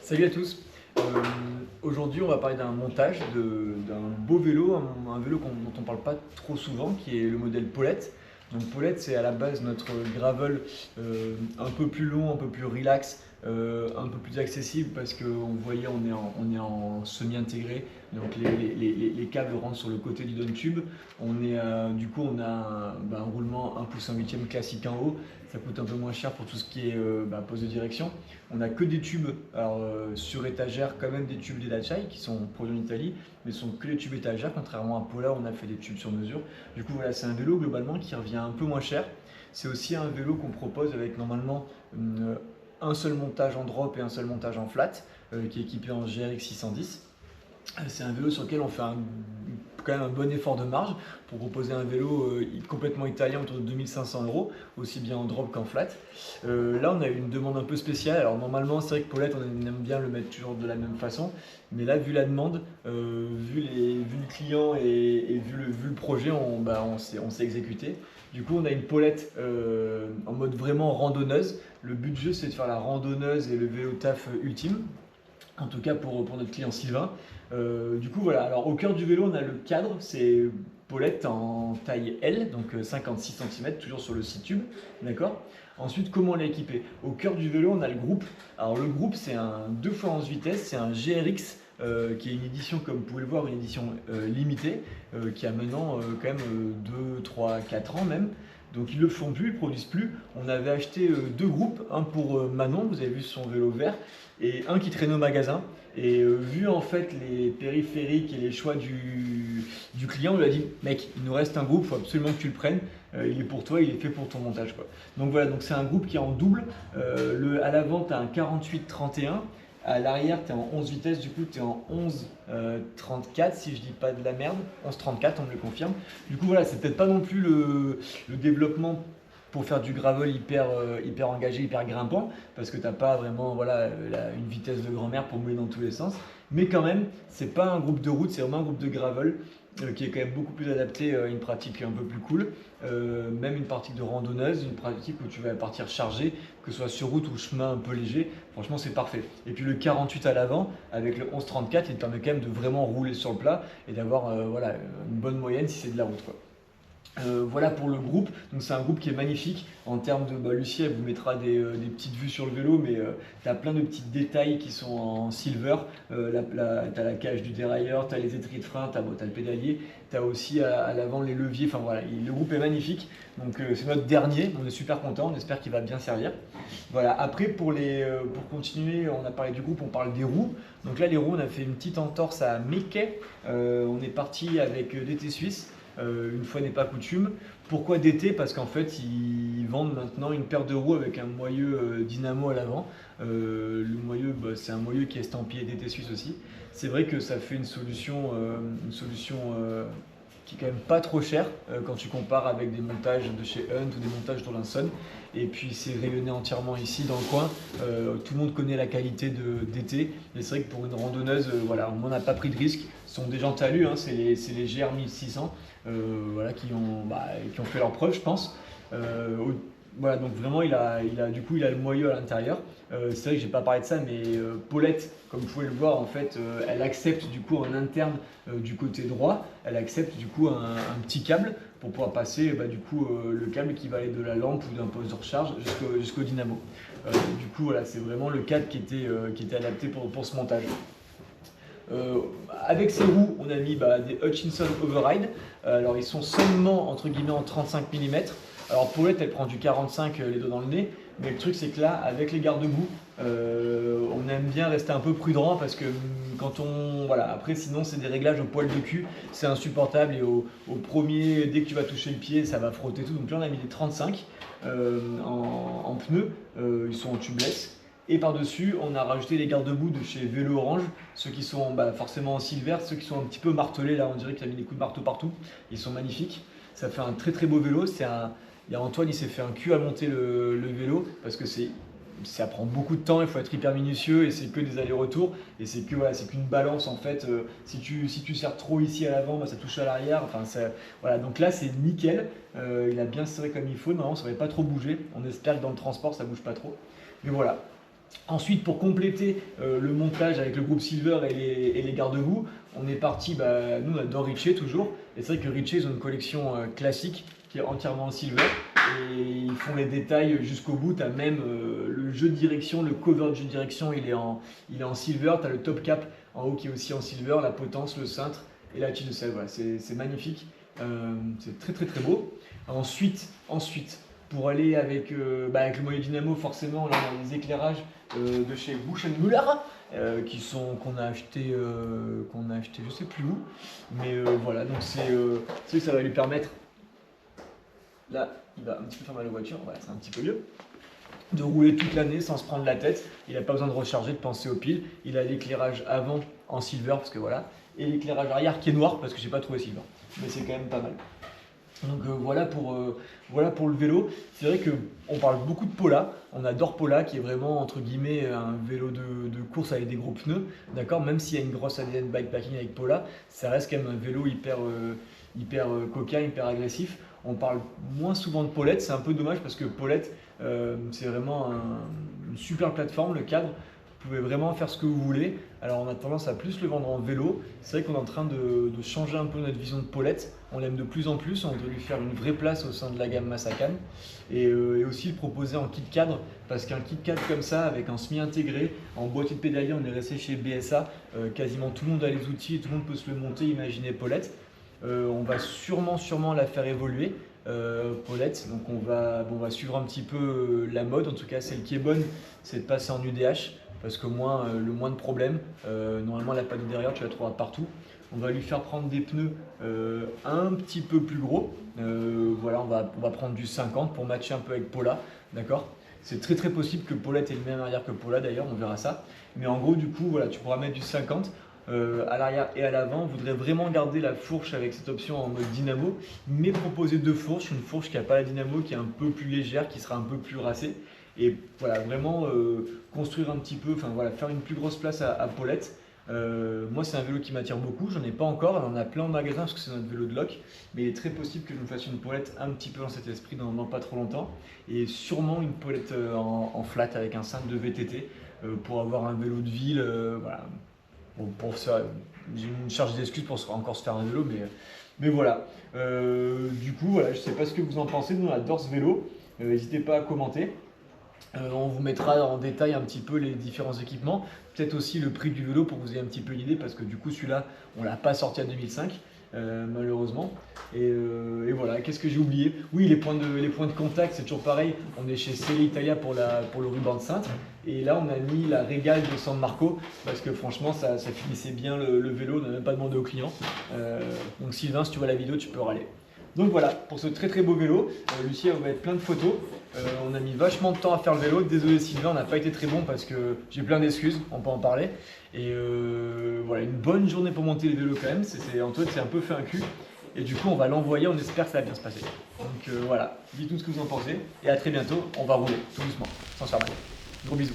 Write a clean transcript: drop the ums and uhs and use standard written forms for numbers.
Salut à tous. Euh, Aujourd'hui, on va parler d'un montage d'un beau vélo, un vélo dont on ne parle pas trop souvent, qui est le modèle Paulette. Donc Paulette, c'est à la base notre gravel un peu plus long, un peu plus relax, un peu plus accessible parce que vous voyez, on est en semi-intégré, donc les câbles rentrent sur le côté du down tube. Du coup, on a un roulement 1 pouce 1 huitième classique en haut. Ça coûte un peu moins cher pour tout ce qui est poste de direction. On n'a que des tubes sur étagère, quand même des tubes d'Edachai qui sont produits en Italie, mais ce sont que les tubes étagère, contrairement à Pola, on a fait des tubes sur mesure. Du coup, voilà, c'est un vélo globalement qui revient un peu moins cher. C'est aussi un vélo qu'on propose avec normalement un seul montage en drop et un seul montage en flat, qui est équipé en GRX 610. C'est un vélo sur lequel on fait quand même un bon effort de marge pour proposer un vélo complètement italien autour de 2500 €, aussi bien en drop qu'en flat. Là, on a eu une demande un peu spéciale. Alors, normalement, c'est vrai que Paulette, on aime bien le mettre toujours de la même façon. Mais là, vu la demande, vu le client et vu le projet, on s'est exécuté. Du coup, on a une Paulette en mode vraiment randonneuse. Le but du jeu, c'est de faire la randonneuse et le vélo taf ultime. En tout cas pour notre client Sylvain. Du coup voilà, alors au cœur du vélo on a le cadre, c'est Paulette en taille L, donc 56 cm, toujours sur le site tube, d'accord. Ensuite comment on l'a équipé? Au cœur du vélo on a le groupe. Alors le groupe c'est un 2 fois 11 vitesses, c'est un GRX qui est une édition, comme vous pouvez le voir, une édition limitée, qui a maintenant quand même 2, 3, 4 ans même. Donc ils ne le font plus, ils ne produisent plus. On avait acheté deux groupes, un pour Manon, vous avez vu son vélo vert, et un qui traînait au magasin. Et vu en fait les périphériques et les choix du client, on lui a dit mec, il nous reste un groupe, il faut absolument que tu le prennes. Il est pour toi, il est fait pour ton montage quoi. Donc voilà, donc c'est un groupe qui est en double. À l'avant, tu as un 48-31. À l'arrière, tu es en 11 vitesses, du coup, tu es en 11-34, si je dis pas de la merde. 11-34, on me le confirme. Du coup, voilà, c'est peut-être pas non plus le développement pour faire du gravel hyper engagé, hyper grimpant, parce que t'as pas vraiment voilà, une vitesse de grand-mère pour mouiller dans tous les sens. Mais quand même, c'est pas un groupe de route, c'est vraiment un groupe de gravel qui est quand même beaucoup plus adapté à une pratique un peu plus cool, même une pratique de randonneuse, une pratique où tu vas partir chargé, que ce soit sur route ou chemin un peu léger. Franchement, c'est parfait. Et puis le 48 à l'avant, avec le 11-34, il te permet quand même de vraiment rouler sur le plat et d'avoir voilà, une bonne moyenne si c'est de la route, quoi. Voilà pour le groupe. Donc c'est un groupe qui est magnifique en termes de. Lucie, elle vous mettra des petites vues sur le vélo, mais tu as plein de petits détails qui sont en silver. Tu as la cage du dérailleur, tu as les étriers de frein, tu as le pédalier, tu as aussi à l'avant les leviers. Enfin voilà, le groupe est magnifique. Donc c'est notre dernier, on est super content, on espère qu'il va bien servir. Voilà, après pour continuer, on a parlé du groupe, on parle des roues. Donc là les roues, on a fait une petite entorse à Mequet. On est parti avec DT Suisse. Une fois n'est pas coutume. Pourquoi DT? Parce qu'en fait, ils vendent maintenant une paire de roues avec un moyeu dynamo à l'avant. Le moyeu, c'est un moyeu qui est estampillé DT Suisse aussi. C'est vrai que ça fait une solution qui est quand même pas trop chère quand tu compares avec des montages de chez Hunt ou des montages d'Olinson. Et puis c'est rayonné entièrement ici dans le coin. Tout le monde connaît la qualité d'été. Mais c'est vrai que pour une randonneuse, voilà, on n'a pas pris de risque. Ce sont des gens talus, hein, c'est les GR 1600 voilà, qui ont fait leur preuve, je pense. Voilà, donc vraiment, du coup, il a le moyeu à l'intérieur. C'est vrai que j'ai pas parlé de ça, mais Paulette, comme vous pouvez le voir, en fait, elle accepte du coup en interne du côté droit, elle accepte du coup un petit câble pour pouvoir passer du coup, le câble qui va aller de la lampe ou d'un poste de recharge jusqu'au dynamo. Du coup, voilà, c'est vraiment le câble qui était adapté pour ce montage. Euh, Avec ces roues, on a mis des Hutchinson Override. Alors ils sont seulement entre guillemets en 35 mm. Alors Paulette elle prend du 45 les dos dans le nez, mais le truc c'est que là avec les garde-boue, on aime bien rester un peu prudent parce que quand on voilà, après sinon c'est des réglages au poil de cul, c'est insupportable et au premier dès que tu vas toucher le pied ça va frotter tout. Donc là on a mis des 35 en pneus, ils sont en tubeless. Et par-dessus, on a rajouté les garde-boue de chez Vélo Orange, ceux qui sont forcément en silver, ceux qui sont un petit peu martelés, là on dirait qu'il a mis des coups de marteau partout. Ils sont magnifiques, ça fait un très très beau vélo. Il y a Antoine, il s'est fait un cul à monter le vélo parce que ça prend beaucoup de temps, il faut être hyper minutieux et c'est que des allers-retours et c'est qu'une balance en fait. Si tu serres trop ici à l'avant, ça touche à l'arrière. Enfin, voilà, donc là c'est nickel. Il a bien serré comme il faut. Normalement ça ne va pas trop bouger. On espère que dans le transport ça bouge pas trop. Mais voilà. Ensuite, pour compléter le montage avec le groupe Silver et les garde-boue, on est parti, nous on adore Ritchey toujours, et c'est vrai que Ritchey ils ont une collection classique qui est entièrement en Silver, et ils font les détails jusqu'au bout. Tu as même le jeu de direction, le cover de jeu de direction, il est en Silver, tu as le top cap en haut qui est aussi en Silver, la potence, le cintre et la tige de selle, voilà, c'est magnifique, c'est très très très beau. Ensuite, pour aller avec le moyen dynamo, forcément, là on a des éclairages de chez Busch & Müller qu'on a acheté je sais plus où, mais voilà, donc ça va lui permettre, là il va un petit peu faire mal aux voitures, voilà, c'est un petit peu mieux, de rouler toute l'année sans se prendre la tête. Il n'a pas besoin de recharger, de penser aux piles. Il a l'éclairage avant en silver parce que voilà, et l'éclairage arrière qui est noir parce que j'ai pas trouvé silver, mais c'est quand même pas mal. Donc voilà pour le vélo. C'est vrai qu'on parle beaucoup de Pola, on adore Pola qui est vraiment entre guillemets un vélo de course avec des gros pneus, d'accord. Même s'il y a une grosse ADN bikepacking avec Pola, ça reste quand même un vélo hyper coquin, hyper agressif. On parle moins souvent de Paulette, c'est un peu dommage parce que Paulette c'est vraiment une super plateforme, le cadre. Vous pouvez vraiment faire ce que vous voulez. Alors on a tendance à plus le vendre en vélo. C'est vrai qu'on est en train de changer un peu notre vision de Paulette. On l'aime de plus en plus, on veut lui faire une vraie place au sein de la gamme Masakan. Et aussi le proposer en kit cadre, parce qu'un kit cadre comme ça, avec un SMI intégré, en boîtier de pédalier, on est resté chez BSA, quasiment tout le monde a les outils et tout le monde peut se le monter, imaginez Paulette. On va sûrement la faire évoluer. Paulette, donc on va suivre un petit peu la mode, en tout cas celle qui est bonne, c'est de passer en UDH. Parce que le moins de problèmes, normalement la panneau derrière tu la trouveras partout. On va lui faire prendre des pneus un petit peu plus gros, voilà, on va prendre du 50 pour matcher un peu avec Pola, d'accord. C'est très très possible que Paulette ait le même arrière que Pola d'ailleurs, on verra ça. Mais en gros du coup voilà, tu pourras mettre du 50 à l'arrière et à l'avant. On voudrait vraiment garder la fourche avec cette option en mode dynamo, mais proposer deux fourches, une fourche qui n'a pas la dynamo, qui est un peu plus légère, qui sera un peu plus racée. Et voilà, vraiment construire un petit peu, enfin voilà, faire une plus grosse place à Paulette. Moi, c'est un vélo qui m'attire beaucoup, j'en ai pas encore, on en a plein en magasin parce que c'est notre vélo de loc, mais il est très possible que je me fasse une Paulette un petit peu dans cet esprit dans pas trop longtemps, et sûrement une Paulette en flat avec un cintre de VTT pour avoir un vélo de ville, voilà. Bon, pour ça, j'ai une charge d'excuses pour encore se faire un vélo, mais voilà. Du coup, voilà, je sais pas ce que vous en pensez, nous on adore ce vélo, n'hésitez pas à commenter. On vous mettra en détail un petit peu les différents équipements, peut-être aussi le prix du vélo pour que vous ayez un petit peu l'idée, parce que du coup celui-là on l'a pas sorti à 2005 malheureusement. Et voilà, qu'est-ce que j'ai oublié? Oui, les points de contact, c'est toujours pareil, on est chez Selle Italia pour le ruban de cintre, et là on a mis la Régale de San Marco parce que franchement ça finissait bien le vélo, on n'a même pas demandé au client. Donc Sylvain, si tu vois la vidéo tu peux râler. Donc voilà, pour ce très très beau vélo, Lucie va mettre plein de photos. On a mis vachement de temps à faire le vélo. Désolé Sylvain, on n'a pas été très bon parce que j'ai plein d'excuses, on peut en parler. Et voilà, une bonne journée pour monter le vélo quand même. Antoine s'est un peu fait un cul. Et du coup, on va l'envoyer, on espère que ça va bien se passer. Donc voilà, dites-nous ce que vous en pensez. Et à très bientôt, on va rouler tout doucement, sans se faire mal. Gros bisous.